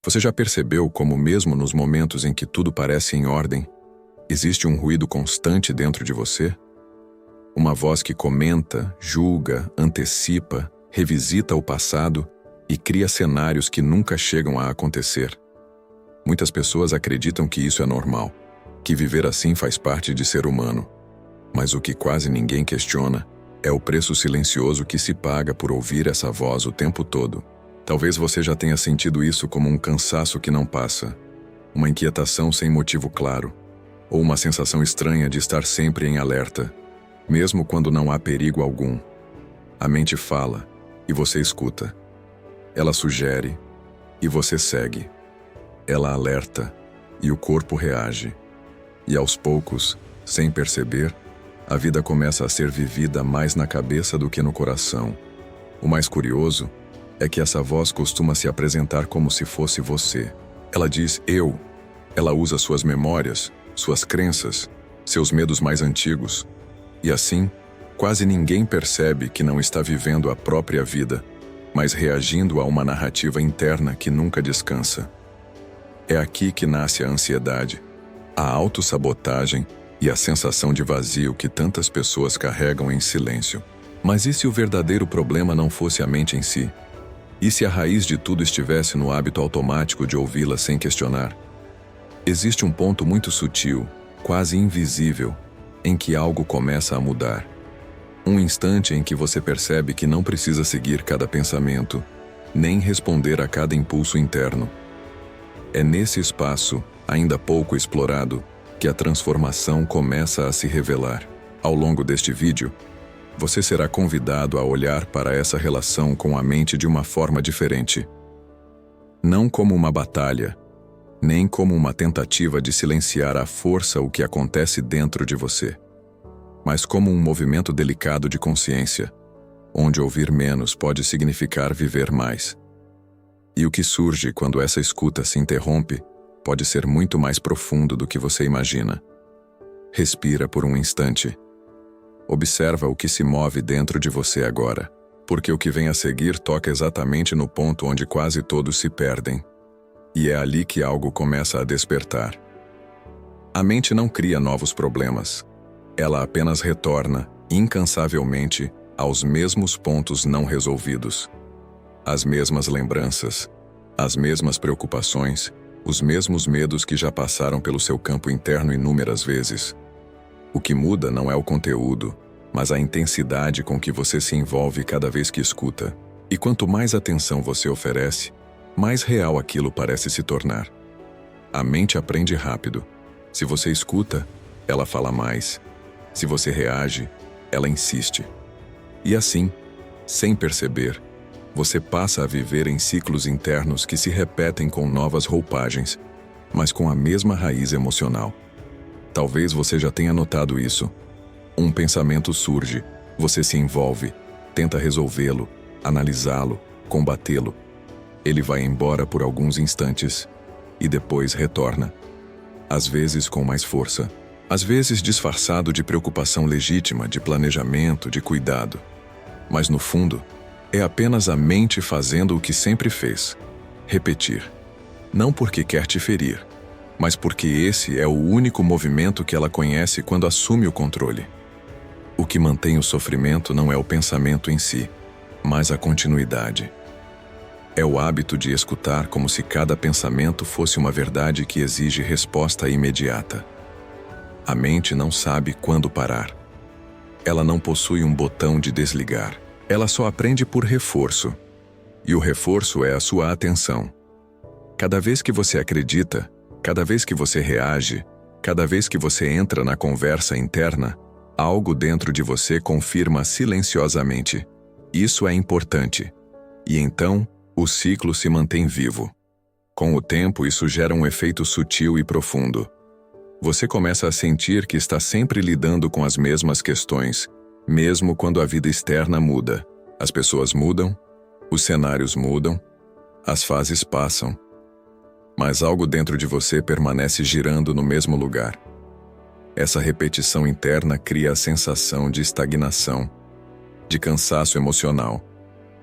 Você já percebeu como, mesmo nos momentos em que tudo parece em ordem, existe um ruído constante dentro de você? Uma voz que comenta, julga, antecipa, revisita o passado e cria cenários que nunca chegam a acontecer. Muitas pessoas acreditam que isso é normal, que viver assim faz parte de ser humano. Mas o que quase ninguém questiona é o preço silencioso que se paga por ouvir essa voz o tempo todo. Talvez você já tenha sentido isso como um cansaço que não passa, uma inquietação sem motivo claro, ou uma sensação estranha de estar sempre em alerta, mesmo quando não há perigo algum. A mente fala, e você escuta. Ela sugere, e você segue. Ela alerta, e o corpo reage. E aos poucos, sem perceber, a vida começa a ser vivida mais na cabeça do que no coração. O mais curioso é que essa voz costuma se apresentar como se fosse você. Ela diz eu. Ela usa suas memórias, suas crenças, seus medos mais antigos. E assim, quase ninguém percebe que não está vivendo a própria vida, mas reagindo a uma narrativa interna que nunca descansa. É aqui que nasce a ansiedade, a autossabotagem e a sensação de vazio que tantas pessoas carregam em silêncio. Mas e se o verdadeiro problema não fosse a mente em si? E se a raiz de tudo estivesse no hábito automático de ouvi-la sem questionar? Existe um ponto muito sutil, quase invisível, em que algo começa a mudar. Um instante em que você percebe que não precisa seguir cada pensamento, nem responder a cada impulso interno. É nesse espaço, ainda pouco explorado, que a transformação começa a se revelar. Ao longo deste vídeo, você será convidado a olhar para essa relação com a mente de uma forma diferente. Não como uma batalha, nem como uma tentativa de silenciar à força o que acontece dentro de você, mas como um movimento delicado de consciência, onde ouvir menos pode significar viver mais. E o que surge quando essa escuta se interrompe pode ser muito mais profundo do que você imagina. Respira por um instante. Observa o que se move dentro de você agora, porque o que vem a seguir toca exatamente no ponto onde quase todos se perdem. E é ali que algo começa a despertar. A mente não cria novos problemas. Ela apenas retorna, incansavelmente, aos mesmos pontos não resolvidos. As mesmas lembranças, as mesmas preocupações, os mesmos medos que já passaram pelo seu campo interno inúmeras vezes. O que muda não é o conteúdo, mas a intensidade com que você se envolve cada vez que escuta. E quanto mais atenção você oferece, mais real aquilo parece se tornar. A mente aprende rápido. Se você escuta, ela fala mais. Se você reage, ela insiste. E assim, sem perceber, você passa a viver em ciclos internos que se repetem com novas roupagens, mas com a mesma raiz emocional. Talvez você já tenha notado isso. Um pensamento surge, você se envolve, tenta resolvê-lo, analisá-lo, combatê-lo. Ele vai embora por alguns instantes e depois retorna. Às vezes com mais força, às vezes disfarçado de preocupação legítima, de planejamento, de cuidado. Mas no fundo, é apenas a mente fazendo o que sempre fez: repetir. Não porque quer te ferir, mas porque esse é o único movimento que ela conhece quando assume o controle. O que mantém o sofrimento não é o pensamento em si, mas a continuidade. É o hábito de escutar como se cada pensamento fosse uma verdade que exige resposta imediata. A mente não sabe quando parar. Ela não possui um botão de desligar. Ela só aprende por reforço. E o reforço é a sua atenção. Cada vez que você acredita, cada vez que você reage, cada vez que você entra na conversa interna, algo dentro de você confirma silenciosamente: isso é importante. E então, o ciclo se mantém vivo. Com o tempo, isso gera um efeito sutil e profundo. Você começa a sentir que está sempre lidando com as mesmas questões, mesmo quando a vida externa muda. As pessoas mudam, os cenários mudam, as fases passam. Mas algo dentro de você permanece girando no mesmo lugar. Essa repetição interna cria a sensação de estagnação, de cansaço emocional,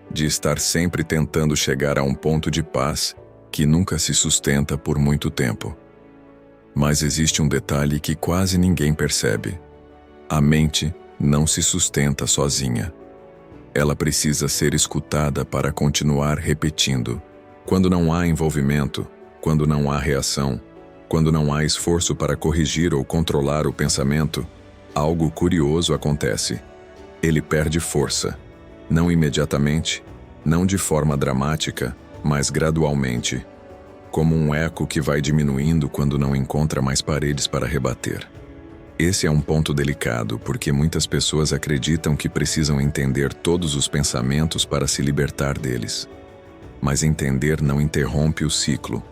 de estar sempre tentando chegar a um ponto de paz que nunca se sustenta por muito tempo. Mas existe um detalhe que quase ninguém percebe. A mente não se sustenta sozinha. Ela precisa ser escutada para continuar repetindo. Quando não há envolvimento, quando não há reação, quando não há esforço para corrigir ou controlar o pensamento, algo curioso acontece. Ele perde força. Não imediatamente, não de forma dramática, mas gradualmente, como um eco que vai diminuindo quando não encontra mais paredes para rebater. Esse é um ponto delicado, porque muitas pessoas acreditam que precisam entender todos os pensamentos para se libertar deles. Mas entender não interrompe o ciclo.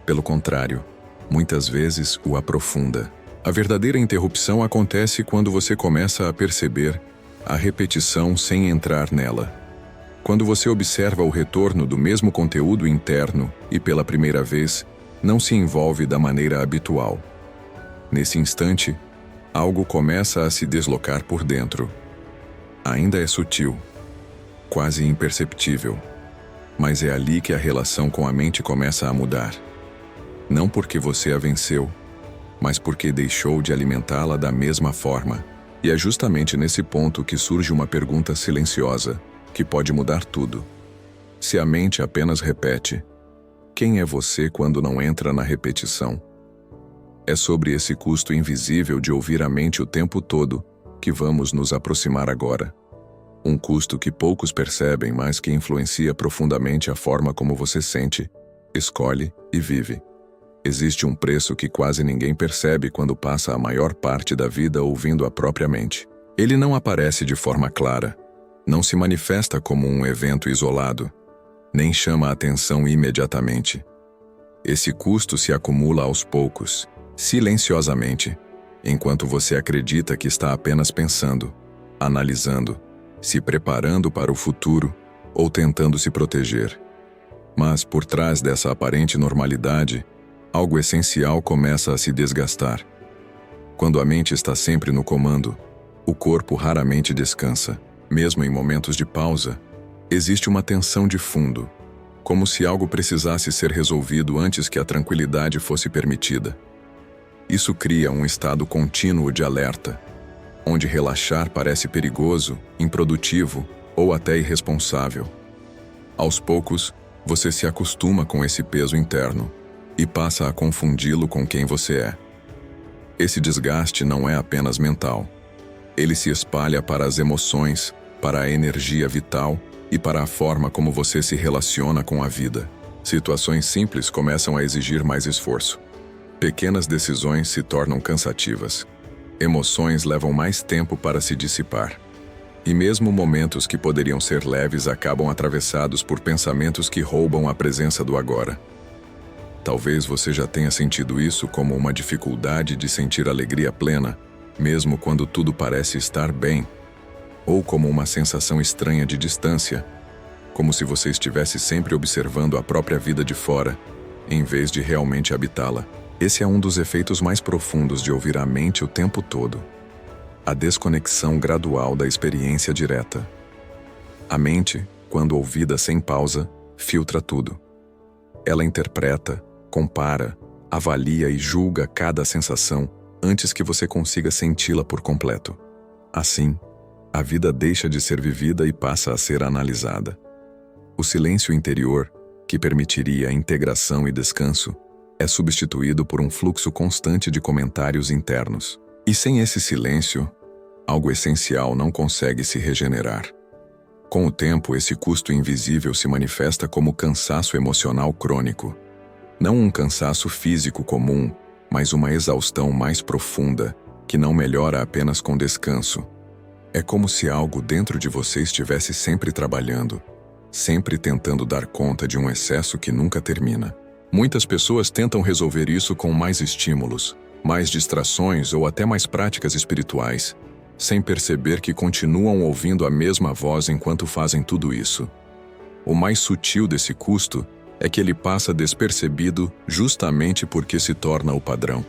Pelo contrário, muitas vezes o aprofunda. A verdadeira interrupção acontece quando você começa a perceber a repetição sem entrar nela. Quando você observa o retorno do mesmo conteúdo interno e, pela primeira vez, não se envolve da maneira habitual. Nesse instante, algo começa a se deslocar por dentro. Ainda é sutil, quase imperceptível, mas é ali que a relação com a mente começa a mudar. Não porque você a venceu, mas porque deixou de alimentá-la da mesma forma. E é justamente nesse ponto que surge uma pergunta silenciosa, que pode mudar tudo. Se a mente apenas repete, quem é você quando não entra na repetição? É sobre esse custo invisível de ouvir a mente o tempo todo que vamos nos aproximar agora. Um custo que poucos percebem, mas que influencia profundamente a forma como você sente, escolhe e vive. Existe um preço que quase ninguém percebe quando passa a maior parte da vida ouvindo a própria mente. Ele não aparece de forma clara, não se manifesta como um evento isolado, nem chama a atenção imediatamente. Esse custo se acumula aos poucos, silenciosamente, enquanto você acredita que está apenas pensando, analisando, se preparando para o futuro ou tentando se proteger. Mas por trás dessa aparente normalidade, algo essencial começa a se desgastar. Quando a mente está sempre no comando, o corpo raramente descansa. Mesmo em momentos de pausa, existe uma tensão de fundo, como se algo precisasse ser resolvido antes que a tranquilidade fosse permitida. Isso cria um estado contínuo de alerta, onde relaxar parece perigoso, improdutivo ou até irresponsável. Aos poucos, você se acostuma com esse peso interno e passa a confundi-lo com quem você é. Esse desgaste não é apenas mental. Ele se espalha para as emoções, para a energia vital e para a forma como você se relaciona com a vida. Situações simples começam a exigir mais esforço. Pequenas decisões se tornam cansativas. Emoções levam mais tempo para se dissipar. E mesmo momentos que poderiam ser leves acabam atravessados por pensamentos que roubam a presença do agora. Talvez você já tenha sentido isso como uma dificuldade de sentir alegria plena, mesmo quando tudo parece estar bem, ou como uma sensação estranha de distância, como se você estivesse sempre observando a própria vida de fora, em vez de realmente habitá-la. Esse é um dos efeitos mais profundos de ouvir a mente o tempo todo. A desconexão gradual da experiência direta. A mente, quando ouvida sem pausa, filtra tudo. Ela interpreta, compara, avalia e julga cada sensação antes que você consiga senti-la por completo. Assim, a vida deixa de ser vivida e passa a ser analisada. O silêncio interior, que permitiria integração e descanso, é substituído por um fluxo constante de comentários internos. E sem esse silêncio, algo essencial não consegue se regenerar. Com o tempo, esse custo invisível se manifesta como cansaço emocional crônico. Não um cansaço físico comum, mas uma exaustão mais profunda, que não melhora apenas com descanso. É como se algo dentro de você estivesse sempre trabalhando, sempre tentando dar conta de um excesso que nunca termina. Muitas pessoas tentam resolver isso com mais estímulos, mais distrações ou até mais práticas espirituais, sem perceber que continuam ouvindo a mesma voz enquanto fazem tudo isso. O mais sutil desse custo é que ele passa despercebido justamente porque se torna o padrão.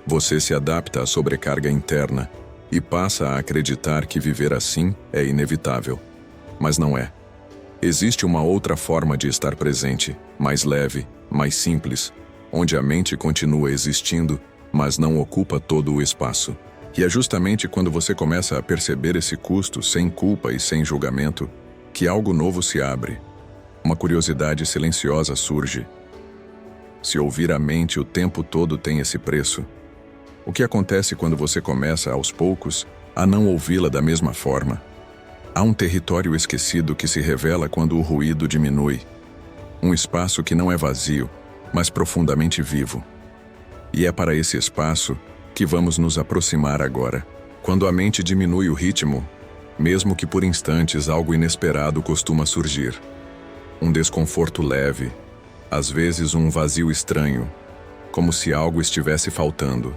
Você se adapta à sobrecarga interna e passa a acreditar que viver assim é inevitável. Mas não é. Existe uma outra forma de estar presente, mais leve, mais simples, onde a mente continua existindo, mas não ocupa todo o espaço. E é justamente quando você começa a perceber esse custo, sem culpa e sem julgamento, que algo novo se abre. Uma curiosidade silenciosa surge. Se ouvir a mente o tempo todo tem esse preço. O que acontece quando você começa, aos poucos, a não ouvi-la da mesma forma? Há um território esquecido que se revela quando o ruído diminui. Um espaço que não é vazio, mas profundamente vivo. E é para esse espaço que vamos nos aproximar agora. Quando a mente diminui o ritmo, mesmo que por instantes algo inesperado costuma surgir. Um desconforto leve, às vezes um vazio estranho, como se algo estivesse faltando.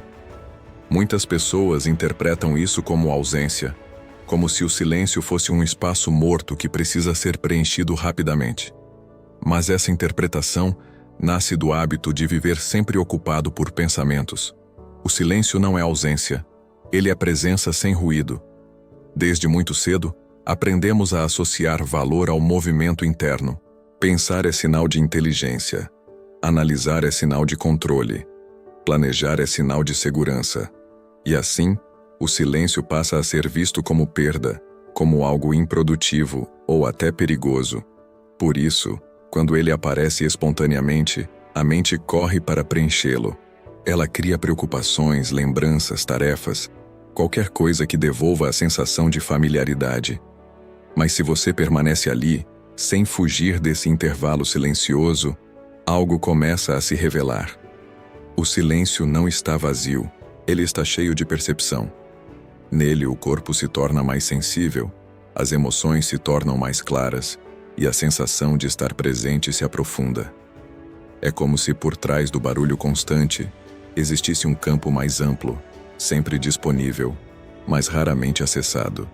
Muitas pessoas interpretam isso como ausência, como se o silêncio fosse um espaço morto que precisa ser preenchido rapidamente. Mas essa interpretação nasce do hábito de viver sempre ocupado por pensamentos. O silêncio não é ausência, ele é presença sem ruído. Desde muito cedo, aprendemos a associar valor ao movimento interno. Pensar é sinal de inteligência, analisar é sinal de controle, planejar é sinal de segurança. E assim, o silêncio passa a ser visto como perda, como algo improdutivo ou até perigoso. Por isso, quando ele aparece espontaneamente, a mente corre para preenchê-lo. Ela cria preocupações, lembranças, tarefas, qualquer coisa que devolva a sensação de familiaridade. Mas se você permanece ali, sem fugir desse intervalo silencioso, algo começa a se revelar. O silêncio não está vazio, ele está cheio de percepção. Nele, o corpo se torna mais sensível, as emoções se tornam mais claras e a sensação de estar presente se aprofunda. É como se por trás do barulho constante existisse um campo mais amplo, sempre disponível, mas raramente acessado.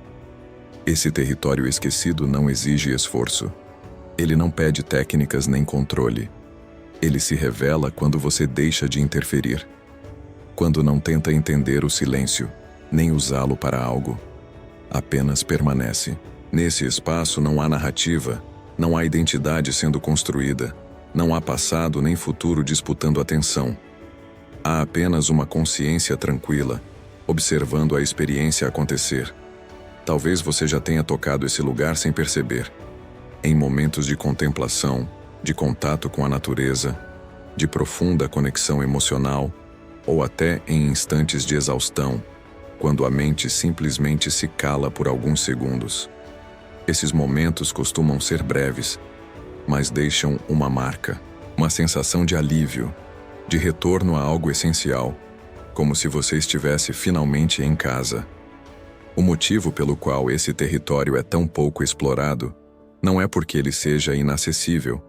Esse território esquecido não exige esforço. Ele não pede técnicas nem controle. Ele se revela quando você deixa de interferir. Quando não tenta entender o silêncio, nem usá-lo para algo. Apenas permanece. Nesse espaço não há narrativa, não há identidade sendo construída, não há passado nem futuro disputando atenção. Há apenas uma consciência tranquila, observando a experiência acontecer. Talvez você já tenha tocado esse lugar sem perceber. Em momentos de contemplação, de contato com a natureza, de profunda conexão emocional, ou até em instantes de exaustão, quando a mente simplesmente se cala por alguns segundos. Esses momentos costumam ser breves, mas deixam uma marca, uma sensação de alívio, de retorno a algo essencial, como se você estivesse finalmente em casa. O motivo pelo qual esse território é tão pouco explorado não é porque ele seja inacessível,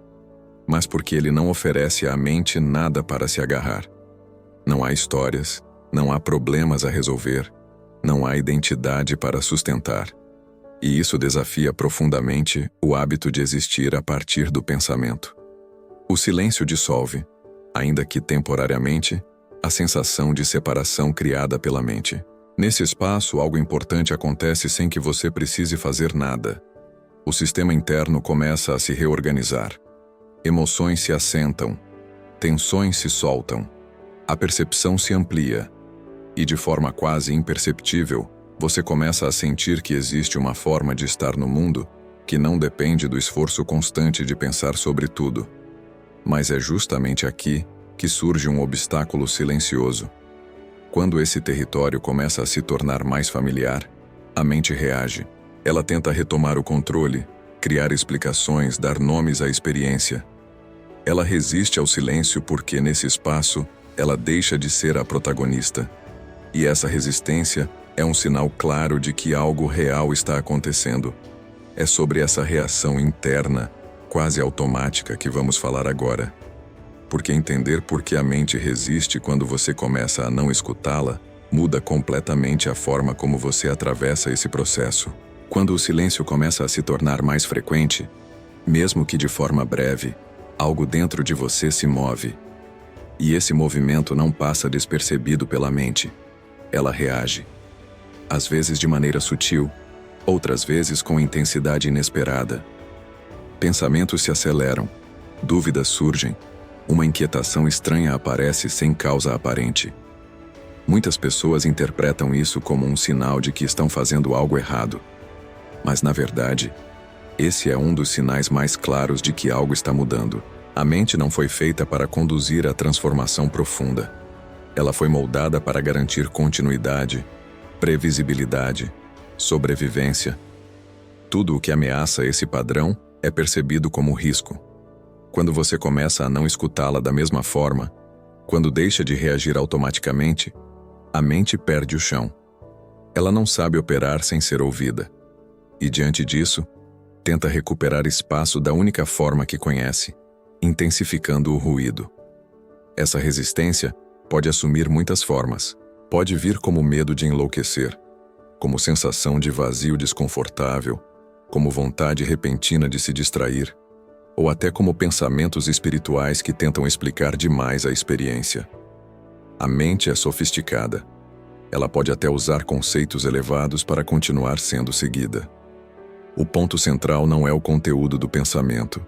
mas porque ele não oferece à mente nada para se agarrar. Não há histórias, não há problemas a resolver, não há identidade para sustentar. E isso desafia profundamente o hábito de existir a partir do pensamento. O silêncio dissolve, ainda que temporariamente, a sensação de separação criada pela mente. Nesse espaço, algo importante acontece sem que você precise fazer nada. O sistema interno começa a se reorganizar. Emoções se assentam, tensões se soltam, a percepção se amplia, e de forma quase imperceptível, você começa a sentir que existe uma forma de estar no mundo que não depende do esforço constante de pensar sobre tudo. Mas é justamente aqui que surge um obstáculo silencioso. Quando esse território começa a se tornar mais familiar, a mente reage. Ela tenta retomar o controle, criar explicações, dar nomes à experiência. Ela resiste ao silêncio porque, nesse espaço, ela deixa de ser a protagonista. E essa resistência é um sinal claro de que algo real está acontecendo. É sobre essa reação interna, quase automática, que vamos falar agora. Porque entender por que a mente resiste quando você começa a não escutá-la, muda completamente a forma como você atravessa esse processo. Quando o silêncio começa a se tornar mais frequente, mesmo que de forma breve, algo dentro de você se move. E esse movimento não passa despercebido pela mente. Ela reage. Às vezes de maneira sutil, outras vezes com intensidade inesperada. Pensamentos se aceleram, dúvidas surgem, uma inquietação estranha aparece sem causa aparente. Muitas pessoas interpretam isso como um sinal de que estão fazendo algo errado. Mas, na verdade, esse é um dos sinais mais claros de que algo está mudando. A mente não foi feita para conduzir a transformação profunda. Ela foi moldada para garantir continuidade, previsibilidade, sobrevivência. Tudo o que ameaça esse padrão é percebido como risco. Quando você começa a não escutá-la da mesma forma, quando deixa de reagir automaticamente, a mente perde o chão. Ela não sabe operar sem ser ouvida. E diante disso, tenta recuperar espaço da única forma que conhece, intensificando o ruído. Essa resistência pode assumir muitas formas. Pode vir como medo de enlouquecer, como sensação de vazio desconfortável, como vontade repentina de se distrair, ou até como pensamentos espirituais que tentam explicar demais a experiência. A mente é sofisticada. Ela pode até usar conceitos elevados para continuar sendo seguida. O ponto central não é o conteúdo do pensamento,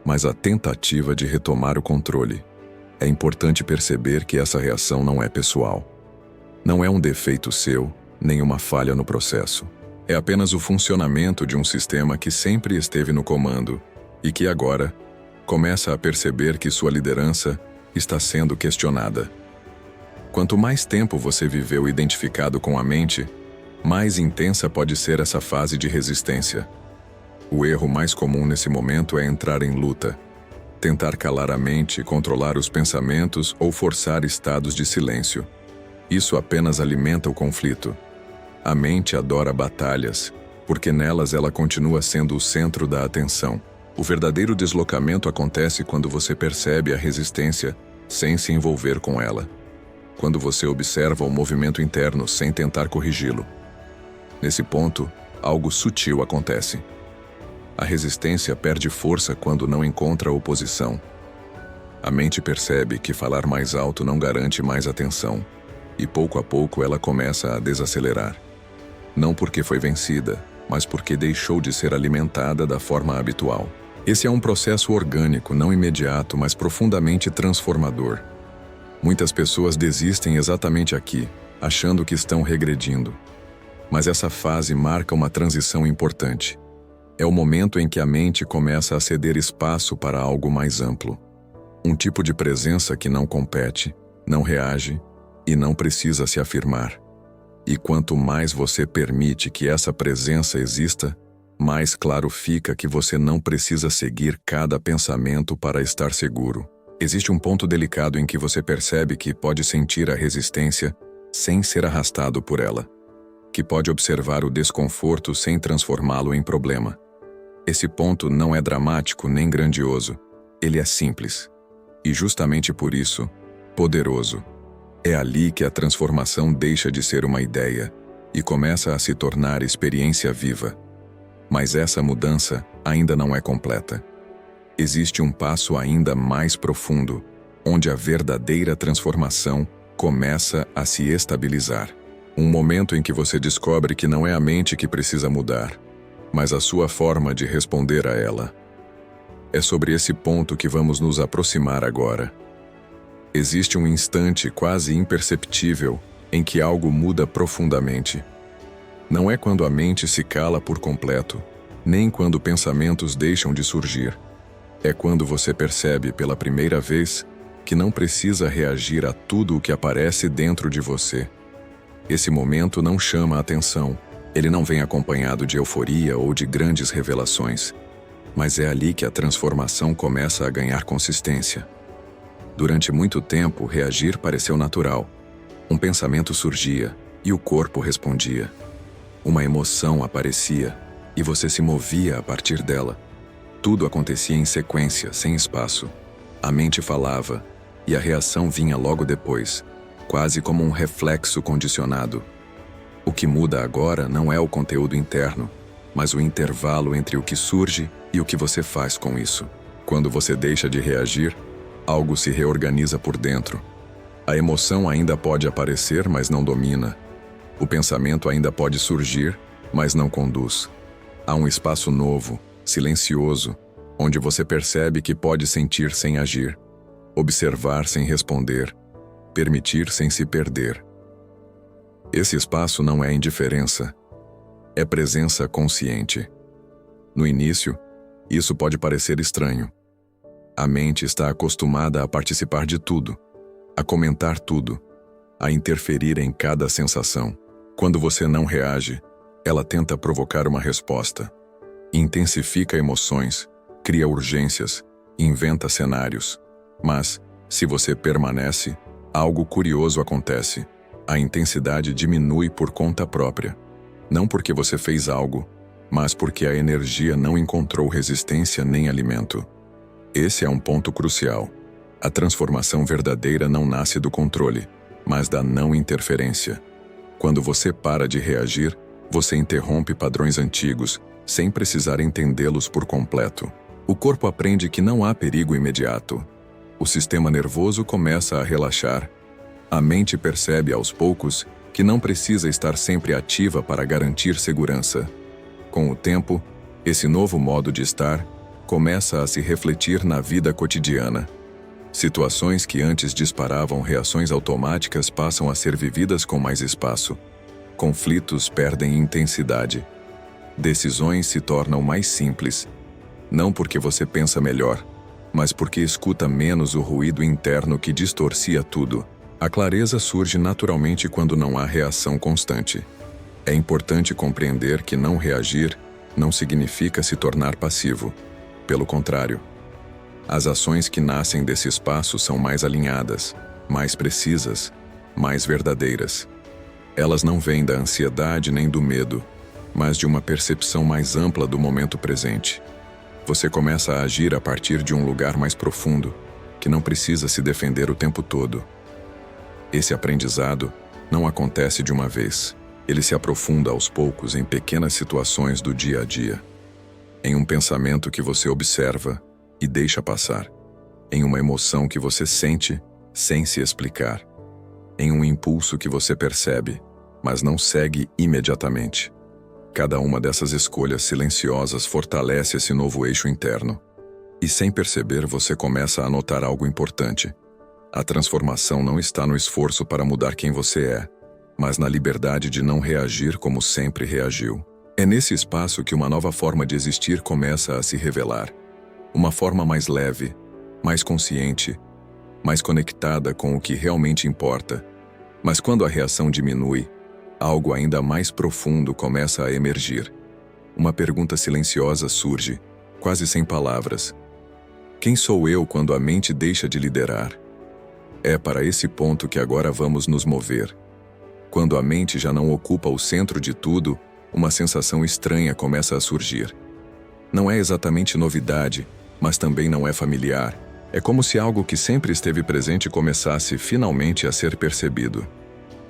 mas a tentativa de retomar o controle. É importante perceber que essa reação não é pessoal. Não é um defeito seu, nem uma falha no processo. É apenas o funcionamento de um sistema que sempre esteve no comando e que agora começa a perceber que sua liderança está sendo questionada. Quanto mais tempo você viveu identificado com a mente, mais intensa pode ser essa fase de resistência. O erro mais comum nesse momento é entrar em luta, tentar calar a mente, controlar os pensamentos ou forçar estados de silêncio. Isso apenas alimenta o conflito. A mente adora batalhas, porque nelas ela continua sendo o centro da atenção. O verdadeiro deslocamento acontece quando você percebe a resistência sem se envolver com ela. Quando você observa o movimento interno sem tentar corrigi-lo. Nesse ponto, algo sutil acontece. A resistência perde força quando não encontra oposição. A mente percebe que falar mais alto não garante mais atenção, e pouco a pouco ela começa a desacelerar. Não porque foi vencida, mas porque deixou de ser alimentada da forma habitual. Esse é um processo orgânico, não imediato, mas profundamente transformador. Muitas pessoas desistem exatamente aqui, achando que estão regredindo. Mas essa fase marca uma transição importante. É o momento em que a mente começa a ceder espaço para algo mais amplo. Um tipo de presença que não compete, não reage e não precisa se afirmar. E quanto mais você permite que essa presença exista, mais claro fica que você não precisa seguir cada pensamento para estar seguro. Existe um ponto delicado em que você percebe que pode sentir a resistência sem ser arrastado por ela, que pode observar o desconforto sem transformá-lo em problema. Esse ponto não é dramático nem grandioso, ele é simples. E justamente por isso, poderoso. É ali que a transformação deixa de ser uma ideia e começa a se tornar experiência viva. Mas essa mudança ainda não é completa. Existe um passo ainda mais profundo, onde a verdadeira transformação começa a se estabilizar. Um momento em que você descobre que não é a mente que precisa mudar, mas a sua forma de responder a ela. É sobre esse ponto que vamos nos aproximar agora. Existe um instante quase imperceptível em que algo muda profundamente. Não é quando a mente se cala por completo, nem quando pensamentos deixam de surgir. É quando você percebe pela primeira vez que não precisa reagir a tudo o que aparece dentro de você. Esse momento não chama a atenção, ele não vem acompanhado de euforia ou de grandes revelações, mas é ali que a transformação começa a ganhar consistência. Durante muito tempo, reagir pareceu natural. Um pensamento surgia e o corpo respondia. Uma emoção aparecia e você se movia a partir dela. Tudo acontecia em sequência, sem espaço. A mente falava e a reação vinha logo depois, quase como um reflexo condicionado. O que muda agora não é o conteúdo interno, mas o intervalo entre o que surge e o que você faz com isso. Quando você deixa de reagir, algo se reorganiza por dentro. A emoção ainda pode aparecer, mas não domina. O pensamento ainda pode surgir, mas não conduz. Há um espaço novo, silencioso, onde você percebe que pode sentir sem agir, observar sem responder, permitir sem se perder. Esse espaço não é indiferença, é presença consciente. No início, isso pode parecer estranho. A mente está acostumada a participar de tudo, a comentar tudo, a interferir em cada sensação. Quando você não reage, ela tenta provocar uma resposta. Intensifica emoções, cria urgências, inventa cenários. Mas, se você permanece, algo curioso acontece. A intensidade diminui por conta própria. Não porque você fez algo, mas porque a energia não encontrou resistência nem alimento. Esse é um ponto crucial. A transformação verdadeira não nasce do controle, mas da não interferência. Quando você para de reagir, você interrompe padrões antigos, sem precisar entendê-los por completo. O corpo aprende que não há perigo imediato. O sistema nervoso começa a relaxar. A mente percebe aos poucos que não precisa estar sempre ativa para garantir segurança. Com o tempo, esse novo modo de estar começa a se refletir na vida cotidiana. Situações que antes disparavam reações automáticas passam a ser vividas com mais espaço. Conflitos perdem intensidade. Decisões se tornam mais simples, não porque você pensa melhor, mas porque escuta menos o ruído interno que distorcia tudo. A clareza surge naturalmente quando não há reação constante. É importante compreender que não reagir não significa se tornar passivo. Pelo contrário, as ações que nascem desse espaço são mais alinhadas, mais precisas, mais verdadeiras. Elas não vêm da ansiedade nem do medo, mas de uma percepção mais ampla do momento presente. Você começa a agir a partir de um lugar mais profundo, que não precisa se defender o tempo todo. Esse aprendizado não acontece de uma vez. Ele se aprofunda aos poucos em pequenas situações do dia a dia. Em um pensamento que você observa e deixa passar. Em uma emoção que você sente sem se explicar. Em um impulso que você percebe, mas não segue imediatamente. Cada uma dessas escolhas silenciosas fortalece esse novo eixo interno. E sem perceber, você começa a notar algo importante. A transformação não está no esforço para mudar quem você é, mas na liberdade de não reagir como sempre reagiu. É nesse espaço que uma nova forma de existir começa a se revelar. Uma forma mais leve, mais consciente, mais conectada com o que realmente importa. Mas quando a reação diminui, algo ainda mais profundo começa a emergir. Uma pergunta silenciosa surge, quase sem palavras. Quem sou eu quando a mente deixa de liderar? É para esse ponto que agora vamos nos mover. Quando a mente já não ocupa o centro de tudo, uma sensação estranha começa a surgir. Não é exatamente novidade, mas também não é familiar. É como se algo que sempre esteve presente começasse finalmente a ser percebido.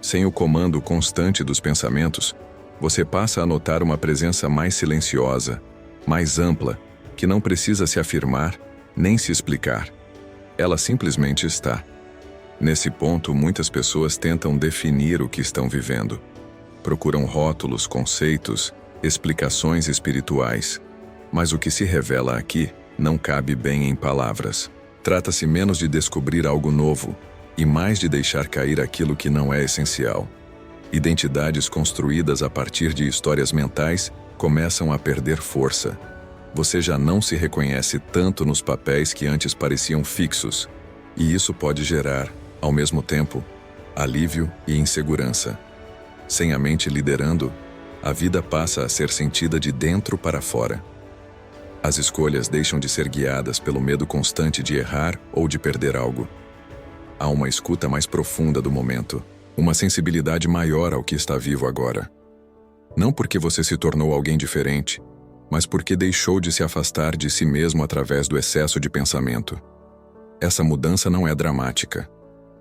Sem o comando constante dos pensamentos, você passa a notar uma presença mais silenciosa, mais ampla, que não precisa se afirmar nem se explicar. Ela simplesmente está. Nesse ponto, muitas pessoas tentam definir o que estão vivendo. Procuram rótulos, conceitos, explicações espirituais. Mas o que se revela aqui não cabe bem em palavras. Trata-se menos de descobrir algo novo e mais de deixar cair aquilo que não é essencial. Identidades construídas a partir de histórias mentais começam a perder força. Você já não se reconhece tanto nos papéis que antes pareciam fixos, e isso pode gerar, ao mesmo tempo, alívio e insegurança. Sem a mente liderando, a vida passa a ser sentida de dentro para fora. As escolhas deixam de ser guiadas pelo medo constante de errar ou de perder algo. Há uma escuta mais profunda do momento, uma sensibilidade maior ao que está vivo agora. Não porque você se tornou alguém diferente, mas porque deixou de se afastar de si mesmo através do excesso de pensamento. Essa mudança não é dramática.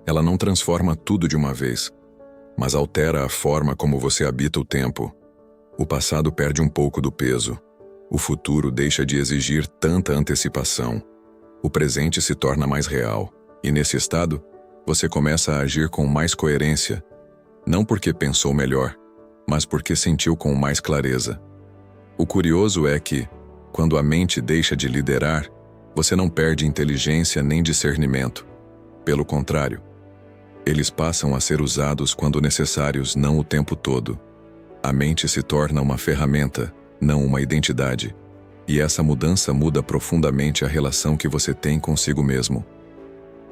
Ela não transforma tudo de uma vez, mas altera a forma como você habita o tempo. O passado perde um pouco do peso. O futuro deixa de exigir tanta antecipação. O presente se torna mais real, e nesse estado, você começa a agir com mais coerência, não porque pensou melhor, mas porque sentiu com mais clareza. O curioso é que, Quando a mente deixa de liderar, você não perde inteligência nem discernimento. Pelo contrário, eles passam a ser usados quando necessários, não o tempo todo. A mente se torna uma ferramenta, não uma identidade. E essa mudança muda profundamente a relação que você tem consigo mesmo.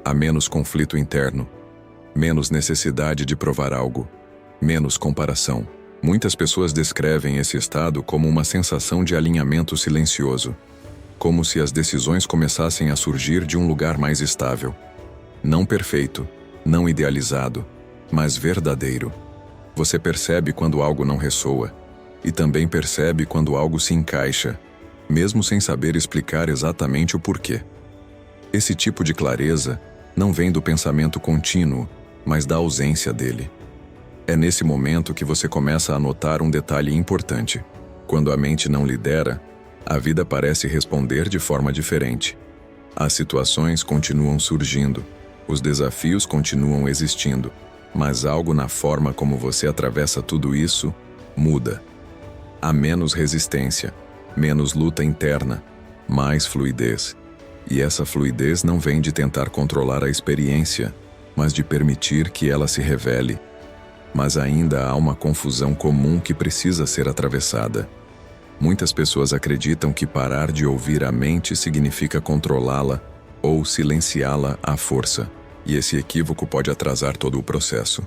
Há menos conflito interno, menos necessidade de provar algo, menos comparação. Muitas pessoas descrevem esse estado como uma sensação de alinhamento silencioso, como se as decisões começassem a surgir de um lugar mais estável. Não perfeito, não idealizado, mas verdadeiro. Você percebe quando algo não ressoa, e também percebe quando algo se encaixa, mesmo sem saber explicar exatamente o porquê. Esse tipo de clareza não vem do pensamento contínuo, mas da ausência dele. É nesse momento que você começa a notar um detalhe importante. Quando a mente não lidera, a vida parece responder de forma diferente. As situações continuam surgindo, os desafios continuam existindo, mas algo na forma como você atravessa tudo isso muda. Há menos resistência, menos luta interna, mais fluidez. E essa fluidez não vem de tentar controlar a experiência, mas de permitir que ela se revele. Mas ainda há uma confusão comum que precisa ser atravessada. Muitas pessoas acreditam que parar de ouvir a mente significa controlá-la ou silenciá-la à força, e esse equívoco pode atrasar todo o processo.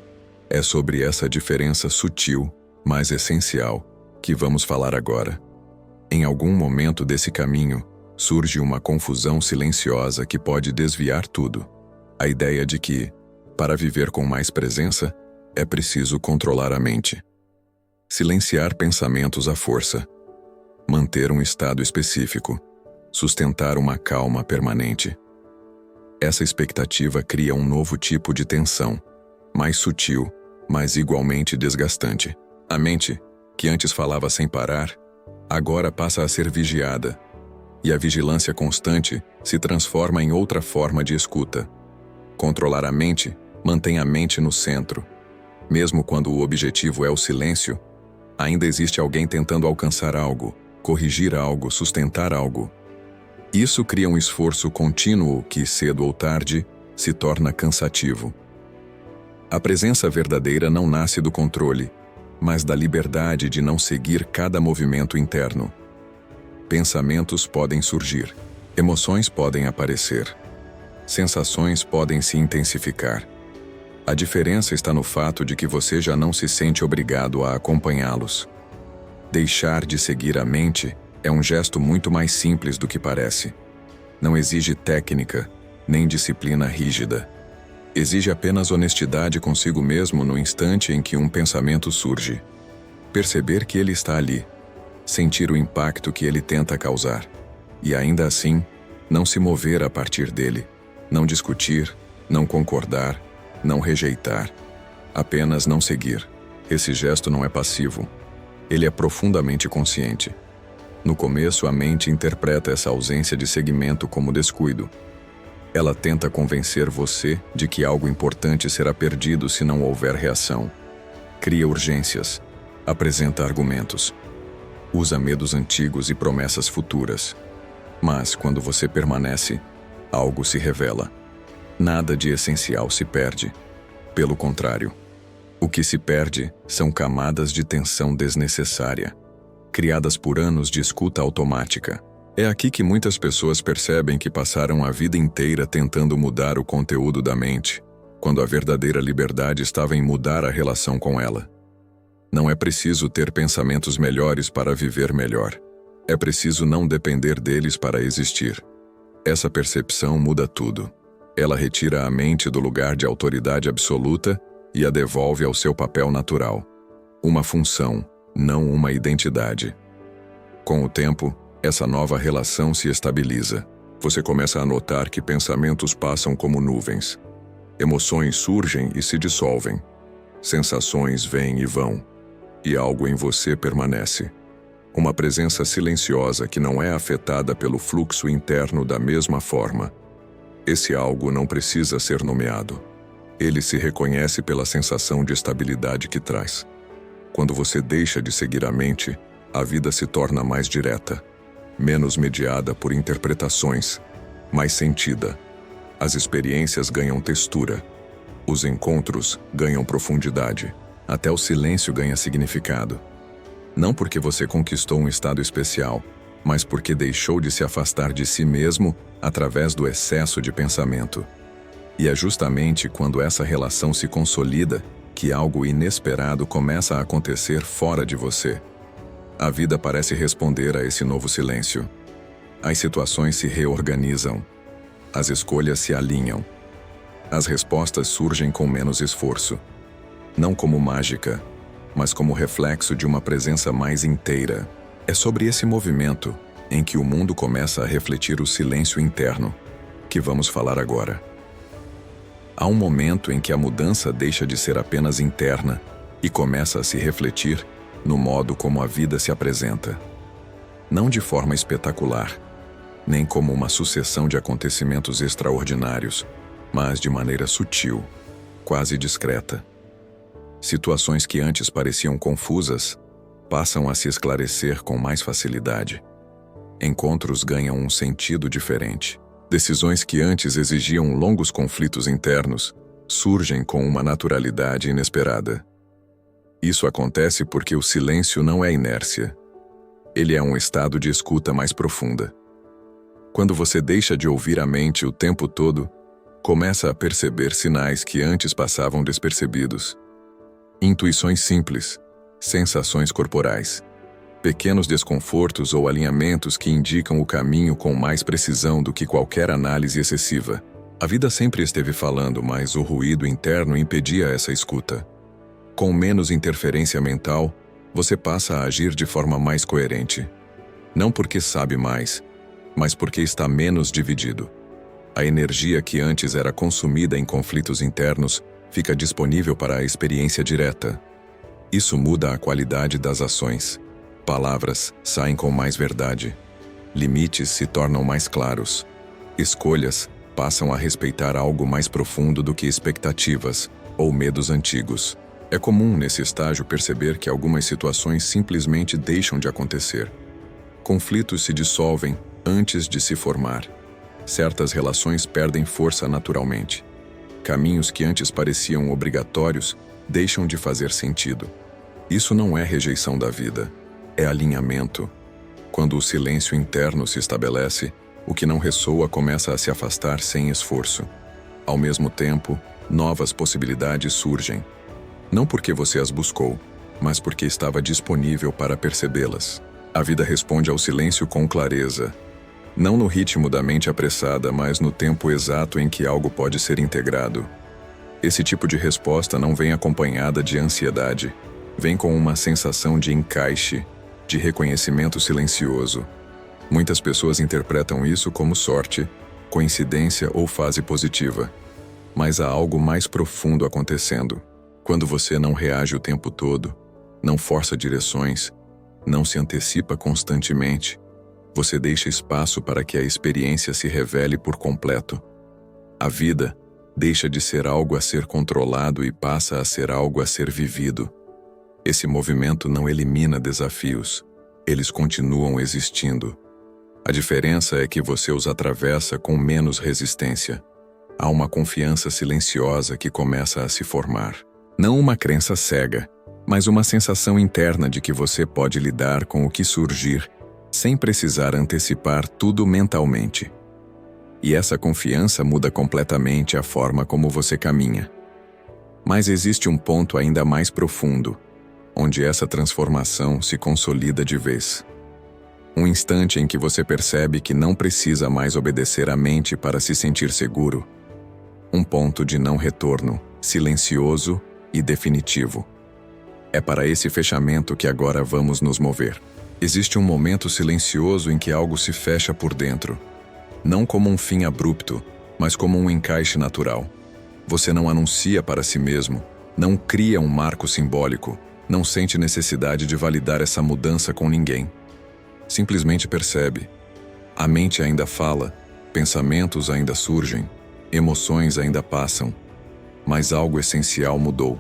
É sobre essa diferença sutil, mas essencial, que vamos falar agora. Em algum momento desse caminho, surge uma confusão silenciosa que pode desviar tudo. A ideia de que, para viver com mais presença, é preciso controlar a mente. Silenciar pensamentos à força. Manter um estado específico. Sustentar uma calma permanente. Essa expectativa cria um novo tipo de tensão, mais sutil, mas igualmente desgastante. A mente, que antes falava sem parar, agora passa a ser vigiada, e a vigilância constante se transforma em outra forma de escuta. Controlar a mente mantém a mente no centro. Mesmo quando o objetivo é o silêncio, ainda existe alguém tentando alcançar algo, corrigir algo, sustentar algo. Isso cria um esforço contínuo que, cedo ou tarde, se torna cansativo. A presença verdadeira não nasce do controle, mas da liberdade de não seguir cada movimento interno. Pensamentos podem surgir, emoções podem aparecer, sensações podem se intensificar. A diferença está no fato de que você já não se sente obrigado a acompanhá-los. Deixar de seguir a mente é um gesto muito mais simples do que parece. Não exige técnica, nem disciplina rígida. Exige apenas honestidade consigo mesmo no instante em que um pensamento surge. Perceber que ele está ali, sentir o impacto que ele tenta causar, e ainda assim, não se mover a partir dele, não discutir, não concordar, não rejeitar, apenas não seguir. Esse gesto não é passivo, ele é profundamente consciente. No começo, a mente interpreta essa ausência de seguimento como descuido. Ela tenta convencer você de que algo importante será perdido se não houver reação. Cria urgências, apresenta argumentos, usa medos antigos e promessas futuras. Mas, quando você permanece, algo se revela. Nada de essencial se perde. Pelo contrário, o que se perde são camadas de tensão desnecessária, criadas por anos de escuta automática. É aqui que muitas pessoas percebem que passaram a vida inteira tentando mudar o conteúdo da mente, quando a verdadeira liberdade estava em mudar a relação com ela. Não é preciso ter pensamentos melhores para viver melhor. É preciso não depender deles para existir. Essa percepção muda tudo. Ela retira a mente do lugar de autoridade absoluta e a devolve ao seu papel natural. Uma função, não uma identidade. Com o tempo, essa nova relação se estabiliza. Você começa a notar que pensamentos passam como nuvens. Emoções surgem e se dissolvem. Sensações vêm e vão. E algo em você permanece. Uma presença silenciosa que não é afetada pelo fluxo interno da mesma forma. Esse algo não precisa ser nomeado. Ele se reconhece pela sensação de estabilidade que traz. Quando você deixa de seguir a mente, a vida se torna mais direta. menos mediada por interpretações, mais sentida. As experiências ganham textura. Os encontros ganham profundidade. Até o silêncio ganha significado. Não porque você conquistou um estado especial, mas porque deixou de se afastar de si mesmo através do excesso de pensamento. E é justamente quando essa relação se consolida que algo inesperado começa a acontecer fora de você. A vida parece responder a esse novo silêncio. As situações se reorganizam. As escolhas se alinham. As respostas surgem com menos esforço. Não como mágica, mas como reflexo de uma presença mais inteira. É sobre esse movimento, em que o mundo começa a refletir o silêncio interno, que vamos falar agora. Há um momento em que a mudança deixa de ser apenas interna e começa a se refletir no modo como a vida se apresenta. Não de forma espetacular, nem como uma sucessão de acontecimentos extraordinários, mas de maneira sutil, quase discreta. Situações que antes pareciam confusas passam a se esclarecer com mais facilidade. Encontros ganham um sentido diferente. Decisões que antes exigiam longos conflitos internos surgem com uma naturalidade inesperada. Isso acontece porque o silêncio não é inércia. Ele é um estado de escuta mais profunda. Quando você deixa de ouvir a mente o tempo todo, começa a perceber sinais que antes passavam despercebidos. Intuições simples, sensações corporais, pequenos desconfortos ou alinhamentos que indicam o caminho com mais precisão do que qualquer análise excessiva. A vida sempre esteve falando, mas o ruído interno impedia essa escuta. Com menos interferência mental, você passa a agir de forma mais coerente. Não porque sabe mais, mas porque está menos dividido. A energia que antes era consumida em conflitos internos fica disponível para a experiência direta. Isso muda a qualidade das ações. Palavras saem com mais verdade. Limites se tornam mais claros. Escolhas passam a respeitar algo mais profundo do que expectativas ou medos antigos. É comum nesse estágio perceber que algumas situações simplesmente deixam de acontecer. Conflitos se dissolvem antes de se formar. Certas relações perdem força naturalmente. Caminhos que antes pareciam obrigatórios deixam de fazer sentido. Isso não é rejeição da vida, é alinhamento. Quando o silêncio interno se estabelece, o que não ressoa começa a se afastar sem esforço. Ao mesmo tempo, novas possibilidades surgem. Não porque você as buscou, mas porque estava disponível para percebê-las. A vida responde ao silêncio com clareza. Não no ritmo da mente apressada, mas no tempo exato em que algo pode ser integrado. Esse tipo de resposta não vem acompanhada de ansiedade. Vem com uma sensação de encaixe, de reconhecimento silencioso. Muitas pessoas interpretam isso como sorte, coincidência ou fase positiva. Mas há algo mais profundo acontecendo. Quando você não reage o tempo todo, não força direções, não se antecipa constantemente, você deixa espaço para que a experiência se revele por completo. A vida deixa de ser algo a ser controlado e passa a ser algo a ser vivido. Esse movimento não elimina desafios, eles continuam existindo. A diferença é que você os atravessa com menos resistência. Há uma confiança silenciosa que começa a se formar. Não uma crença cega, mas uma sensação interna de que você pode lidar com o que surgir, sem precisar antecipar tudo mentalmente. E essa confiança muda completamente a forma como você caminha. Mas existe um ponto ainda mais profundo, onde essa transformação se consolida de vez. Um instante em que você percebe que não precisa mais obedecer à mente para se sentir seguro. Um ponto de não retorno, silencioso e definitivo. É para esse fechamento que agora vamos nos mover. Existe um momento silencioso em que algo se fecha por dentro. Não como um fim abrupto, mas como um encaixe natural. Você não anuncia para si mesmo, não cria um marco simbólico, não sente necessidade de validar essa mudança com ninguém. Simplesmente percebe. A mente ainda fala, pensamentos ainda surgem, emoções ainda passam, mas algo essencial mudou.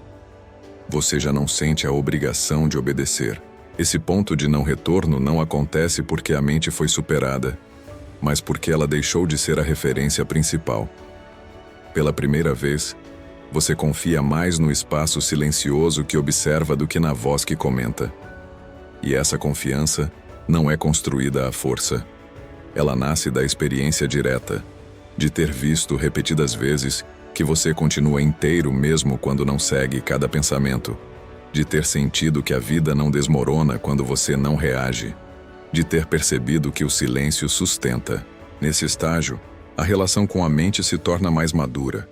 Você já não sente a obrigação de obedecer. Esse ponto de não retorno não acontece porque a mente foi superada, mas porque ela deixou de ser a referência principal. Pela primeira vez, você confia mais no espaço silencioso que observa do que na voz que comenta. E essa confiança não é construída à força. Ela nasce da experiência direta, de ter visto repetidas vezes que você continua inteiro mesmo quando não segue cada pensamento, de ter sentido que a vida não desmorona quando você não reage, de ter percebido que o silêncio sustenta. Nesse estágio, a relação com a mente se torna mais madura.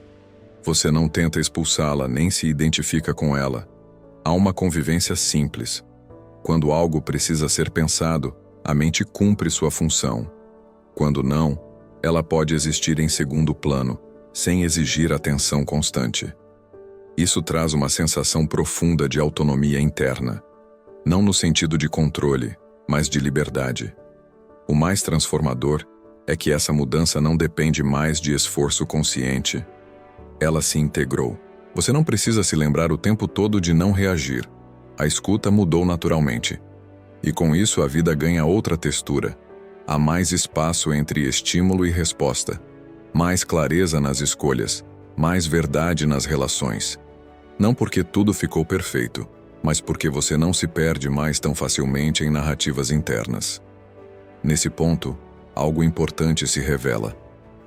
Você não tenta expulsá-la nem se identifica com ela. Há uma convivência simples. Quando algo precisa ser pensado, a mente cumpre sua função. Quando não, ela pode existir em segundo plano, sem exigir atenção constante. Isso traz uma sensação profunda de autonomia interna, não no sentido de controle, mas de liberdade. O mais transformador é que essa mudança não depende mais de esforço consciente. Ela se integrou. Você não precisa se lembrar o tempo todo de não reagir. A escuta mudou naturalmente. E com isso a vida ganha outra textura. Há mais espaço entre estímulo e resposta, mais clareza nas escolhas, mais verdade nas relações. Não porque tudo ficou perfeito, mas porque você não se perde mais tão facilmente em narrativas internas. Nesse ponto, algo importante se revela.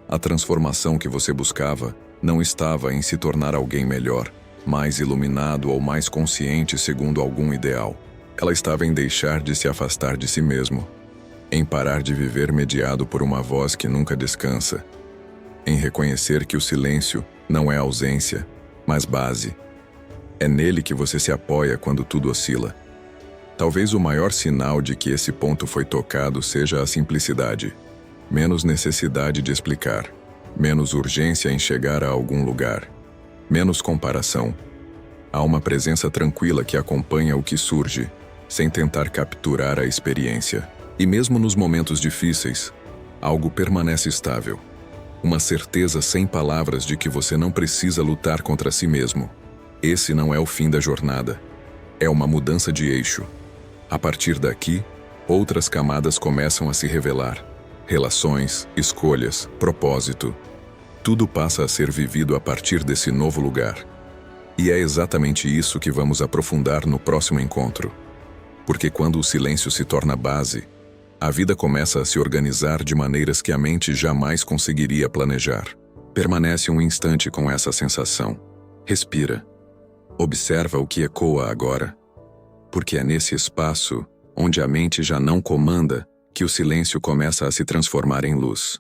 A transformação que você buscava não estava em se tornar alguém melhor, mais iluminado ou mais consciente segundo algum ideal. Ela estava em deixar de se afastar de si mesmo, em parar de viver mediado por uma voz que nunca descansa, em reconhecer que o silêncio não é ausência, mas base. É nele que você se apoia quando tudo oscila. Talvez o maior sinal de que esse ponto foi tocado seja a simplicidade. Menos necessidade de explicar, menos urgência em chegar a algum lugar, menos comparação. Há uma presença tranquila que acompanha o que surge, sem tentar capturar a experiência. E mesmo nos momentos difíceis, algo permanece estável. Uma certeza sem palavras de que você não precisa lutar contra si mesmo. Esse não é o fim da jornada. É uma mudança de eixo. A partir daqui, outras camadas começam a se revelar. Relações, escolhas, propósito. Tudo passa a ser vivido a partir desse novo lugar. E é exatamente isso que vamos aprofundar no próximo encontro. Porque quando o silêncio se torna base, a vida começa a se organizar de maneiras que a mente jamais conseguiria planejar. Permanece um instante com essa sensação. Respira. Observa o que ecoa agora. Porque é nesse espaço, onde a mente já não comanda, que o silêncio começa a se transformar em luz.